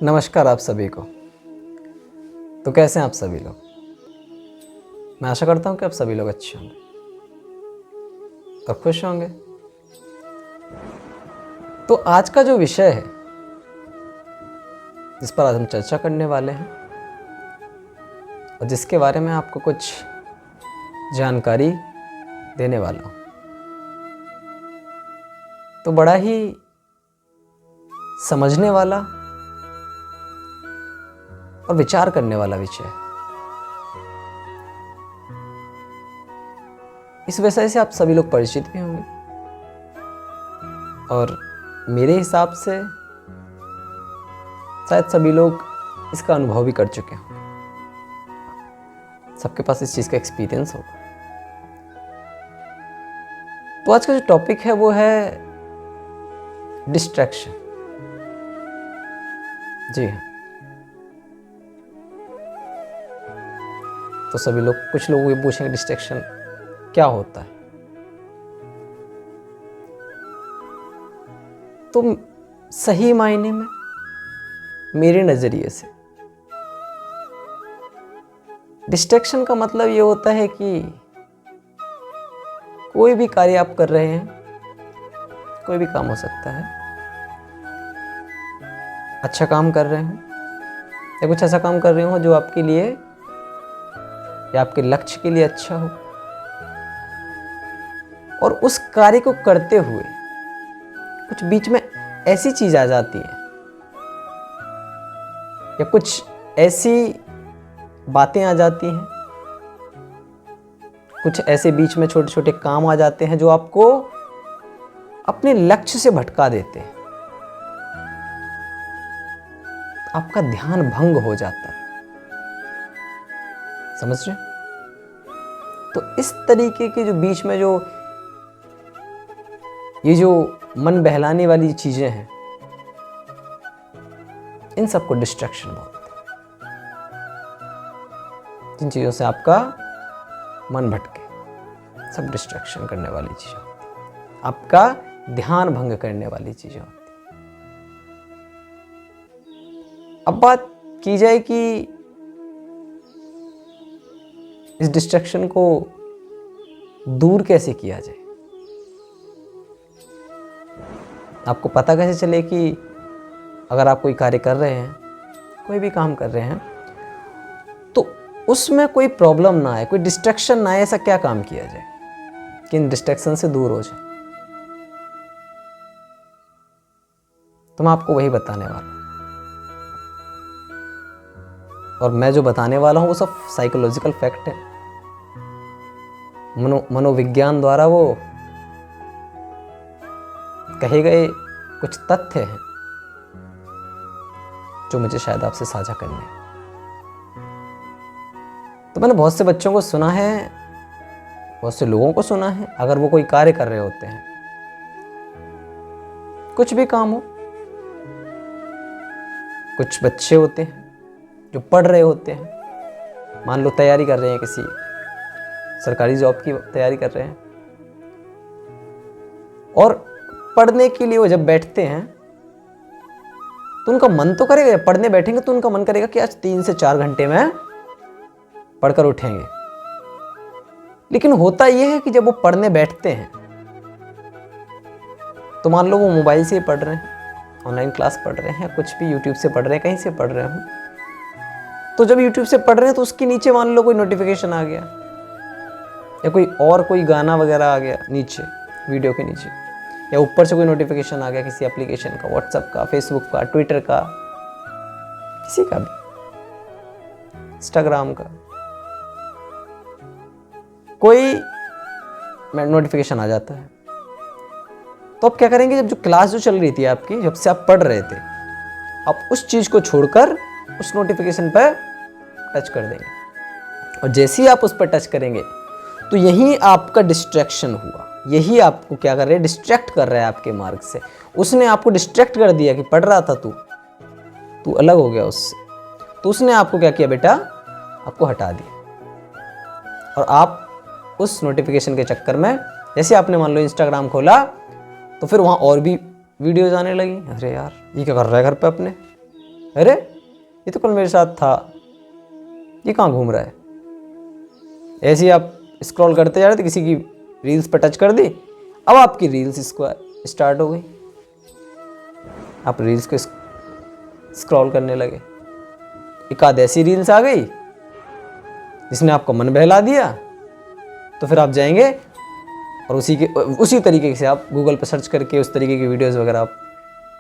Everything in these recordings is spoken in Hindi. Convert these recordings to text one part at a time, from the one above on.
नमस्कार आप सभी को। तो कैसे हैं आप सभी लोग? मैं आशा करता हूं कि आप सभी लोग अच्छे होंगे और खुश होंगे। तो आज का जो विषय है जिस पर आज हम चर्चा करने वाले हैं और जिसके बारे में आपको कुछ जानकारी देने वाला हूं, तो बड़ा ही समझने वाला और विचार करने वाला विषय है। इस विषय से आप सभी लोग परिचित भी होंगे और मेरे हिसाब से शायद सभी लोग इसका अनुभव भी कर चुके होंगे। सबके पास इस चीज का एक्सपीरियंस होगा। तो आज का जो टॉपिक है वो है डिस्ट्रैक्शन। जी हाँ, तो सभी लोग, कुछ लोग ये पूछेंगे डिस्ट्रैक्शन क्या होता है। तो सही मायने में मेरे नजरिए से डिस्ट्रैक्शन का मतलब ये होता है कि कोई भी कार्य आप कर रहे हैं, कोई भी काम हो सकता है, अच्छा काम कर रहे हो या कुछ ऐसा काम कर रहे हो जो आपके लिए या आपके लक्ष्य के लिए अच्छा हो, और उस कार्य को करते हुए कुछ बीच में ऐसी चीज आ जाती है या कुछ ऐसी बातें आ जाती हैं, कुछ ऐसे बीच में छोटे छोटे काम आ जाते हैं जो आपको अपने लक्ष्य से भटका देते हैं। आपका ध्यान भंग हो जाता है। समझ रहे? तो इस तरीके के जो बीच में ये जो मन बहलाने वाली चीजें हैं, इन सबको डिस्ट्रैक्शन बोलते हैं। जिन चीजों से आपका मन भटके, सब डिस्ट्रैक्शन करने वाली चीजें होती हैं। आपका ध्यान भंग करने वाली चीजें होती हैं। अब बात की जाए कि इस डिस्ट्रैक्शन को दूर कैसे किया जाए। आपको पता कैसे चले कि अगर आप कोई कार्य कर रहे हैं, कोई भी काम कर रहे हैं, तो उसमें कोई प्रॉब्लम ना आए, कोई डिस्ट्रैक्शन ना आए, ऐसा क्या काम किया जाए कि इन डिस्ट्रैक्शन से दूर हो जाए। तो मैं आपको वही बताने वाला हूं। और मैं जो बताने वाला हूं वो सब साइकोलॉजिकल फैक्ट है। मनोविज्ञान द्वारा वो कहे गए कुछ तथ्य हैं जो मुझे शायद आपसे साझा करने हैं। तो मैंने बहुत से बच्चों को सुना है, बहुत से लोगों को सुना है, अगर वो कोई कार्य कर रहे होते हैं, कुछ भी काम हो, कुछ बच्चे होते हैं जो पढ़ रहे होते हैं, मान लो तैयारी कर रहे हैं, किसी सरकारी जॉब की तैयारी कर रहे हैं, और पढ़ने के लिए वो जब बैठते हैं तो उनका मन तो करेगा, जब पढ़ने बैठेंगे तो उनका मन करेगा कि आज 3 से 4 घंटे में पढ़कर उठेंगे। लेकिन होता यह है कि जब वो पढ़ने बैठते हैं तो मान लो वो मोबाइल से ही पढ़ रहे हैं, ऑनलाइन क्लास पढ़ रहे हैं, कुछ भी यूट्यूब से पढ़ रहे हैं, कहीं से पढ़ रहे हैं, तो जब यूट्यूब से पढ़ रहे हैं तो उसके नीचे मान लो कोई नोटिफिकेशन आ गया या कोई गाना वगैरह आ गया नीचे, वीडियो के नीचे, या ऊपर से कोई नोटिफिकेशन आ गया किसी एप्लीकेशन का, व्हाट्सएप का, फेसबुक का, ट्विटर का, किसी का भी, इंस्टाग्राम का, कोई नोटिफिकेशन आ जाता है। तो आप क्या करेंगे, जब जो क्लास जो चल रही थी आपकी, जब से आप पढ़ रहे थे, आप उस चीज को छोड़कर उस नोटिफिकेशन पर टच कर देंगे, और जैसे ही आप उस पर टच करेंगे तो यही आपका डिस्ट्रैक्शन हुआ। यही आपको क्या कर रहा है, डिस्ट्रैक्ट कर रहा है आपके मार्ग से। उसने आपको डिस्ट्रैक्ट कर दिया कि पढ़ रहा था तू अलग हो गया उससे, तो उसने आपको क्या किया बेटा, आपको हटा दिया। और आप उस नोटिफिकेशन के चक्कर में, जैसे आपने मान लो इंस्टाग्राम खोला तो फिर वहाँ और भी वीडियोज आने लगी। अरे यार ये क्या कर रहा है घर पे अपने, अरे ये तो कल मेरे साथ था, ये कहाँ घूम रहा है। ऐसे ही आप स्क्रॉल करते जा रहे थे, किसी की रील्स पर टच कर दी, अब आपकी रील्स स्टार्ट हो गई, आप रील्स को स्क्रॉल करने लगे। एक आध ऐसी रील्स आ गई जिसने आपको मन बहला दिया, तो फिर आप जाएंगे और उसी तरीके से आप गूगल पर सर्च करके उस तरीके की वीडियोस वगैरह आप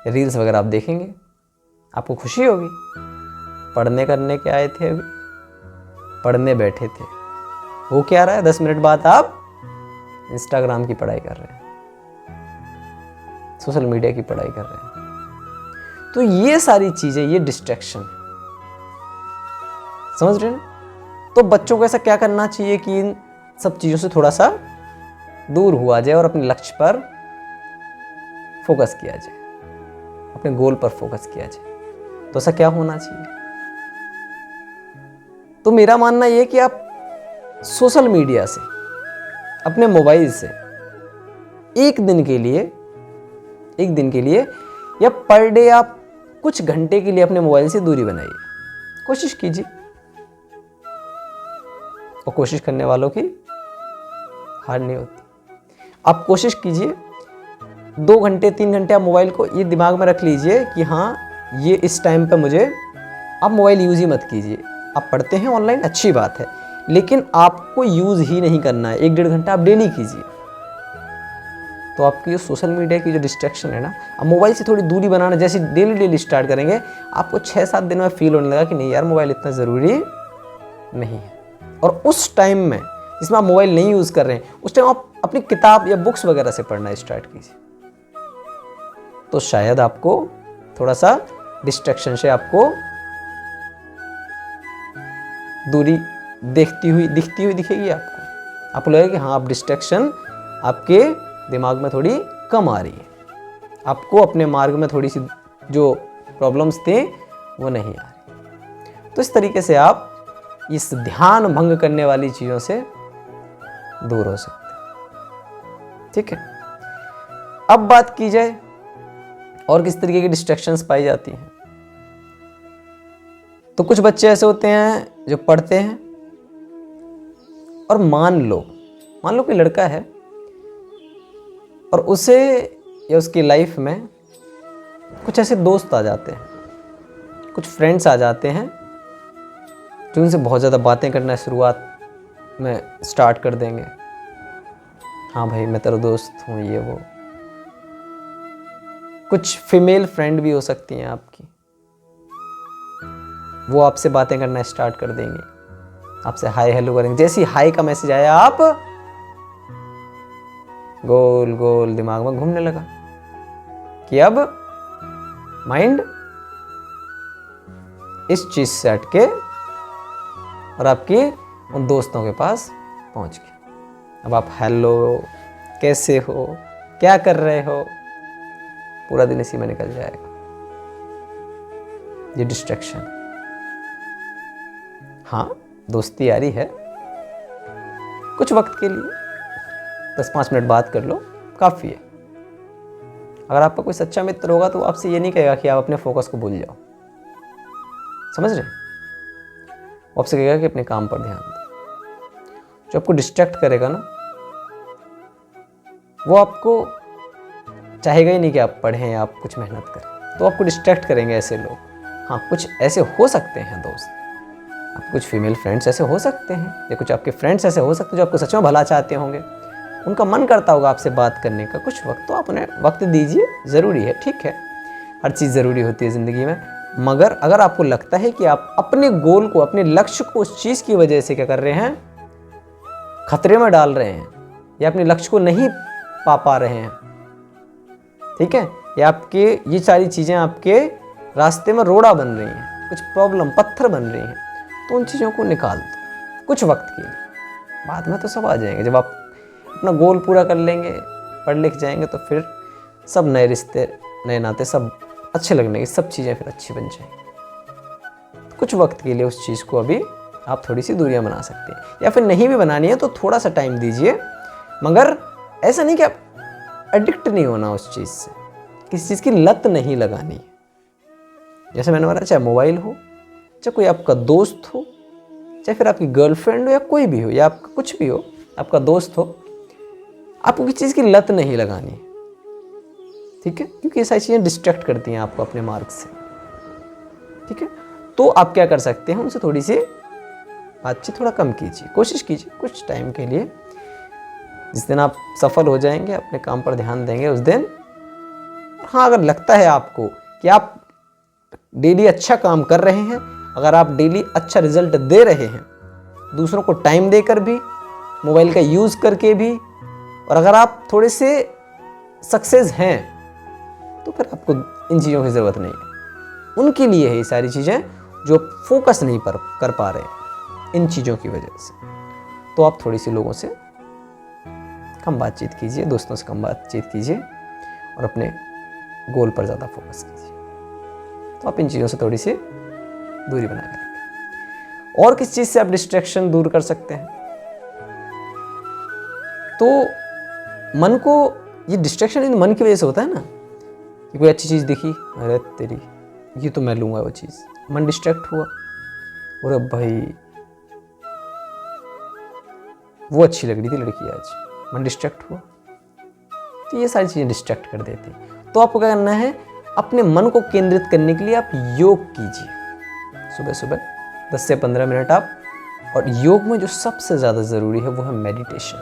रील्स वगैरह आप देखेंगे, आपको खुशी होगी। पढ़ने करने के आए थे, अभी पढ़ने बैठे थे, वो क्या रहा है 10 मिनट बाद आप इंस्टाग्राम की पढ़ाई कर रहे हैं, सोशल मीडिया की पढ़ाई कर रहे हैं। तो ये सारी चीजें, ये डिस्ट्रैक्शन, समझ रहे हैं ना। तो बच्चों को ऐसा क्या करना चाहिए कि इन सब चीजों से थोड़ा सा दूर हुआ जाए और अपने लक्ष्य पर फोकस किया जाए, अपने गोल पर फोकस किया जाए। तो ऐसा क्या होना चाहिए? तो मेरा मानना यह कि आप सोशल मीडिया से, अपने मोबाइल से एक दिन के लिए या पर डे आप कुछ घंटे के लिए अपने मोबाइल से दूरी बनाइए, कोशिश कीजिए। और कोशिश करने वालों की हार नहीं होती। आप कोशिश कीजिए 2 घंटे 3 घंटे आप मोबाइल को ये दिमाग में रख लीजिए कि हाँ ये इस टाइम पे मुझे, आप मोबाइल यूज़ ही मत कीजिए। आप पढ़ते हैं ऑनलाइन, अच्छी बात है, लेकिन आपको यूज़ ही नहीं करना है। 1-1.5 घंटा आप डेली कीजिए। तो आपकी जो सोशल मीडिया की जो डिस्ट्रैक्शन है ना, अब मोबाइल से थोड़ी दूरी बनाना जैसे डेली स्टार्ट करेंगे, आपको 6-7 दिन में फील होने लगा कि नहीं यार मोबाइल इतना ज़रूरी नहीं है। और उस टाइम में जिसमें आप मोबाइल नहीं यूज़ कर रहे हैं, उस टाइम आप अपनी किताब या बुक्स वगैरह से पढ़ना स्टार्ट कीजिए। तो शायद आपको थोड़ा सा डिस्ट्रैक्शन से आपको दूरी दिखती हुई दिखेगी। आपको लगेगा कि हाँ आप डिस्ट्रैक्शन आपके दिमाग में थोड़ी कम आ रही है, आपको अपने मार्ग में थोड़ी सी जो प्रॉब्लम्स थे वो नहीं आ रही। तो इस तरीके से आप इस ध्यान भंग करने वाली चीज़ों से दूर हो सकते हैं। ठीक है, अब बात की जाए और किस तरीके की डिस्ट्रैक्शंस पाई जाती हैं। तो कुछ बच्चे ऐसे होते हैं जो पढ़ते हैं और मान लो कोई लड़का है और उसे या उसकी लाइफ में कुछ ऐसे दोस्त आ जाते हैं, कुछ फ्रेंड्स आ जाते हैं जो उनसे बहुत ज़्यादा बातें करना शुरुआत में स्टार्ट कर देंगे। हाँ भाई मैं तेरा दोस्त हूँ, ये वो। कुछ फीमेल फ्रेंड भी हो सकती हैं आपकी, वो आपसे बातें करना स्टार्ट कर देंगे, आपसे हाय हेलो करेंगे। जैसे ही हाय का मैसेज आया, आप गोल गोल दिमाग में घूमने लगा कि अब माइंड इस चीज से हटके और आपके उन दोस्तों के पास पहुंच गए। अब आप हेलो, कैसे हो, क्या कर रहे हो, पूरा दिन इसी में निकल जाएगा। ये डिस्ट्रैक्शन। हाँ दोस्ती यारी है, कुछ वक्त के लिए 10-5 मिनट बात कर लो, काफ़ी है। अगर आपका कोई सच्चा मित्र होगा तो आपसे ये नहीं कहेगा कि आप अपने फोकस को भूल जाओ, समझ रहे? वो आपसे कहेगा कि अपने काम पर ध्यान दो। जो आपको डिस्ट्रैक्ट करेगा ना, वो आपको चाहेगा ही नहीं कि आप पढ़ें या आप कुछ मेहनत करें, तो आपको डिस्ट्रैक्ट करेंगे ऐसे लोग। हाँ कुछ ऐसे हो सकते हैं दोस्त, आप कुछ फीमेल फ्रेंड्स ऐसे हो सकते हैं या कुछ आपके फ्रेंड्स ऐसे हो सकते हैं जो आपको सच में भला चाहते होंगे, उनका मन करता होगा आपसे बात करने का। कुछ वक्त तो आप उन्हें वक्त दीजिए, ज़रूरी है, ठीक है, हर चीज़ ज़रूरी होती है ज़िंदगी में। मगर अगर आपको लगता है कि आप अपने गोल को, अपने लक्ष्य को उस चीज़ की वजह से क्या कर रहे हैं, खतरे में डाल रहे हैं, या अपने लक्ष्य को नहीं पा रहे हैं, ठीक है, या आपके ये सारी चीज़ें आपके रास्ते में रोड़ा बन रही हैं, कुछ प्रॉब्लम पत्थर बन रही हैं, तो उन चीज़ों को निकाल दो कुछ वक्त के लिए। बाद में तो सब आ जाएंगे, जब आप अपना गोल पूरा कर लेंगे, पढ़ लिख जाएंगे, तो फिर सब नए रिश्ते, नए नाते सब अच्छे लगने की, सब चीज़ें फिर अच्छी बन जाएंगी। तो कुछ वक्त के लिए उस चीज़ को अभी आप थोड़ी सी दूरियां बना सकते हैं, या फिर नहीं भी बनानी है तो थोड़ा सा टाइम दीजिए। मगर ऐसा नहीं कि आप एडिक्ट नहीं होना उस चीज़ से, किसी चीज़ की लत नहीं लगानी है। जैसे मैंने बताया, चाहे मोबाइल हो, चाहे कोई आपका दोस्त हो, चाहे फिर आपकी गर्लफ्रेंड हो या कोई भी हो, या आपका कुछ भी हो, आपका दोस्त हो, आपको किसी चीज़ की लत नहीं लगानी, ठीक है, क्योंकि ये सारी चीज़ें डिस्ट्रैक्ट करती हैं आपको अपने मार्ग से, ठीक है। तो आप क्या कर सकते हैं, उनसे थोड़ी सी बातचीत थोड़ा कम कीजिए, कोशिश कीजिए कुछ टाइम के लिए। जिस दिन आप सफल हो जाएंगे, अपने काम पर ध्यान देंगे उस दिन, हाँ, अगर लगता है आपको कि आप डेली अच्छा काम कर रहे हैं, अगर आप डेली अच्छा रिजल्ट दे रहे हैं, दूसरों को टाइम देकर भी, मोबाइल का यूज़ करके भी, और अगर आप थोड़े से सक्सेस हैं, तो फिर आपको इन चीज़ों की ज़रूरत नहीं है। उनके लिए है ये सारी चीज़ें जो फोकस नहीं कर पा रहे हैं इन चीज़ों की वजह से। तो आप थोड़ी सी लोगों से कम बातचीत कीजिए, दोस्तों से कम बातचीत कीजिए, और अपने गोल पर ज़्यादा फोकस कीजिए। तो आप इन चीज़ों से थोड़ी सी दूरी बना के रखें। और किस चीज़ से आप डिस्ट्रैक्शन दूर कर सकते हैं? तो मन को, ये डिस्ट्रैक्शन इन मन की वजह से होता है ना, कि कोई अच्छी चीज़ दिखी, अरे तेरी ये तो मैं लूँगा वो चीज़, मन डिस्ट्रैक्ट हुआ, और अब भाई वो अच्छी लग रही थी लड़की आज, मन डिस्ट्रैक्ट हुआ। तो ये सारी चीज़ें डिस्ट्रैक्ट कर देती। तो आपको क्या करना है, अपने मन को केंद्रित करने के लिए आप योग कीजिए सुबह सुबह 10 से 15 मिनट आप। और योग में जो सबसे ज़्यादा ज़रूरी है वो है मेडिटेशन,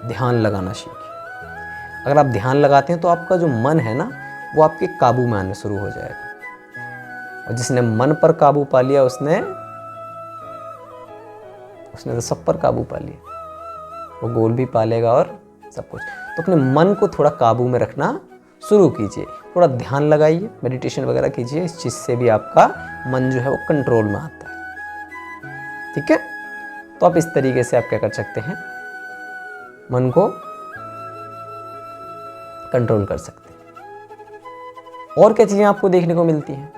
ध्यान लगाना सीखिए। अगर आप ध्यान लगाते हैं तो आपका जो मन है ना, वो आपके काबू में आना शुरू हो जाएगा। और जिसने मन पर काबू पा लिया, उसने तो सब पर काबू पा लिया, वो गोल भी पालेगा और सब कुछ। तो अपने मन को थोड़ा काबू में रखना शुरू कीजिए, थोड़ा ध्यान लगाइए, मेडिटेशन वगैरह कीजिए। इस चीज़ से भी आपका मन जो है वो कंट्रोल में आता है, ठीक है। तो आप इस तरीके से आप क्या कर सकते हैं, मन को कंट्रोल कर सकते हैं। और क्या चीज़ें आपको देखने को मिलती हैं?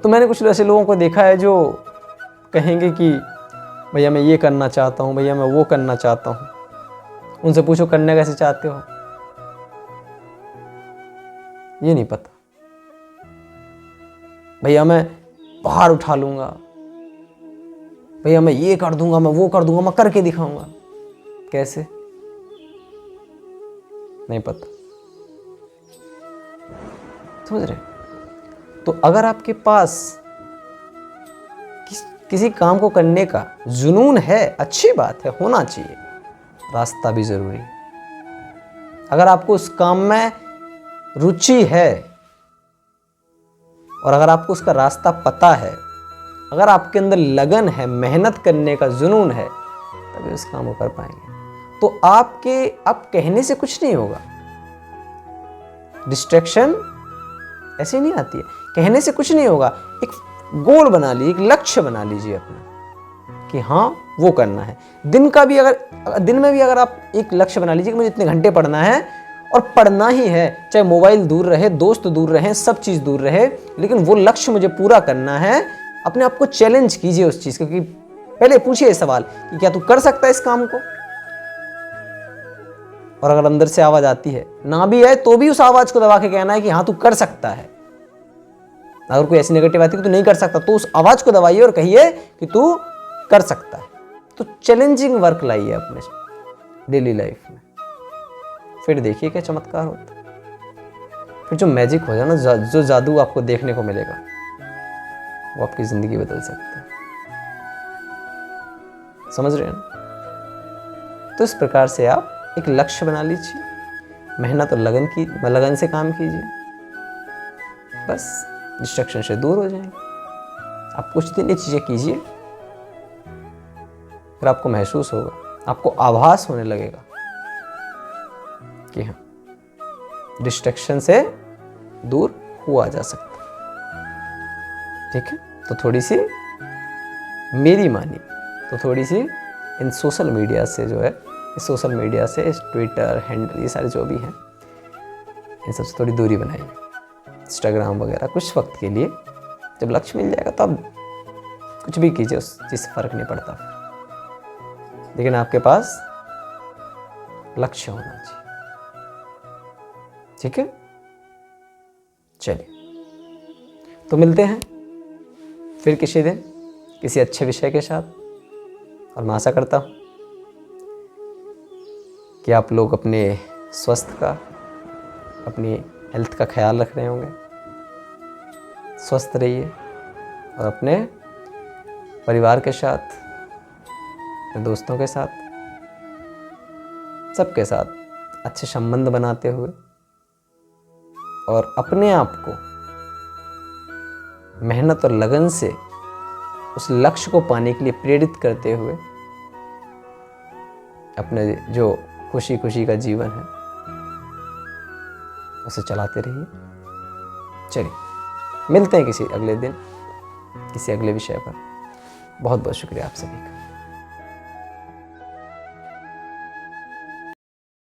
तो मैंने कुछ ऐसे लोगों को देखा है जो कहेंगे कि भैया मैं ये करना चाहता हूँ, भैया मैं वो करना चाहता हूँ। उनसे पूछो करना कैसे चाहते हो, ये नहीं पता। भैया मैं पहाड़ उठा लूंगा, भैया मैं ये कर दूंगा, मैं वो कर दूंगा, मैं करके दिखाऊंगा। कैसे? नहीं पता, समझ रहे? तो अगर आपके पास किसी काम को करने का जुनून है, अच्छी बात है, होना चाहिए, रास्ता भी जरूरी है। अगर आपको उस काम में रुचि है और अगर आपको उसका रास्ता पता है, अगर आपके अंदर लगन है, मेहनत करने का जुनून है, तभी उस काम को कर पाएंगे। तो आप कहने से कुछ नहीं होगा। डिस्ट्रैक्शन ऐसे नहीं आती है, कहने से कुछ नहीं होगा। एक गोल बना लीजिए, एक लक्ष्य बना लीजिए अपना कि हाँ वो करना है। दिन में भी अगर आप एक लक्ष्य बना लीजिए कि मुझे इतने घंटे पढ़ना है, और पढ़ना ही है, चाहे मोबाइल दूर रहे, दोस्त दूर रहे, सब चीज़ दूर रहे, लेकिन वो लक्ष्य मुझे पूरा करना है। अपने आप को चैलेंज कीजिए उस चीज़ को, कि पहले पूछिए सवाल कि क्या तू कर सकता है इस काम को। और अगर अंदर से आवाज़ आती है, ना भी है तो भी उस आवाज़ को दबा के कहना है कि हाँ तू कर सकता है। अगर कोई ऐसी नेगेटिव आती है कि तू नहीं कर सकता, तो उस आवाज़ को दबाइए और कहिए कि तू कर सकता है। तो चैलेंजिंग वर्क लाइए अपने डेली लाइफ में, फिर देखिए क्या चमत्कार होता है। फिर जो मैजिक हो जाए ना, जो जादू आपको देखने को मिलेगा, वो आपकी जिंदगी बदल सकता है। समझ रहे हैं ना? तो इस प्रकार से आप एक लक्ष्य बना लीजिए, मेहनत और लगन से काम कीजिए, बस डिस्ट्रैक्शन से दूर हो जाएंगे। आप कुछ दिन ये चीजें कीजिए, फिर आपको महसूस होगा, आपको आभास होने लगेगा कि हाँ डिस्ट्रैक्शन से दूर हुआ जा सकता है, ठीक है। तो थोड़ी सी मेरी मानी, तो थोड़ी सी इन सोशल मीडिया से जो है, इस सोशल मीडिया से, इस ट्विटर हैंडल, ये सारे जो भी हैं, इन सबसे थोड़ी दूरी बनाइए, इंस्टाग्राम वगैरह कुछ वक्त के लिए। जब लक्ष्य मिल जाएगा तो आप कुछ भी कीजिए, उस चीज़ से फर्क नहीं पड़ता, लेकिन आपके पास लक्ष्य होना चाहिए, ठीक है। चलिए। तो मिलते हैं फिर किसी दिन किसी अच्छे विषय के साथ, और मैं आशा करता हूँ कि आप लोग अपने स्वास्थ्य का, अपनी हेल्थ का ख्याल रख रहे होंगे। स्वस्थ रहिए और अपने परिवार के साथ, अपने दोस्तों के साथ, सबके साथ अच्छे संबंध बनाते हुए और अपने आप को मेहनत और लगन से उस लक्ष्य को पाने के लिए प्रेरित करते हुए अपने जो खुशी खुशी का जीवन है उसे चलाते रहिए। चलिए मिलते हैं किसी अगले दिन किसी अगले विषय पर। बहुत बहुत शुक्रिया आप सभी का।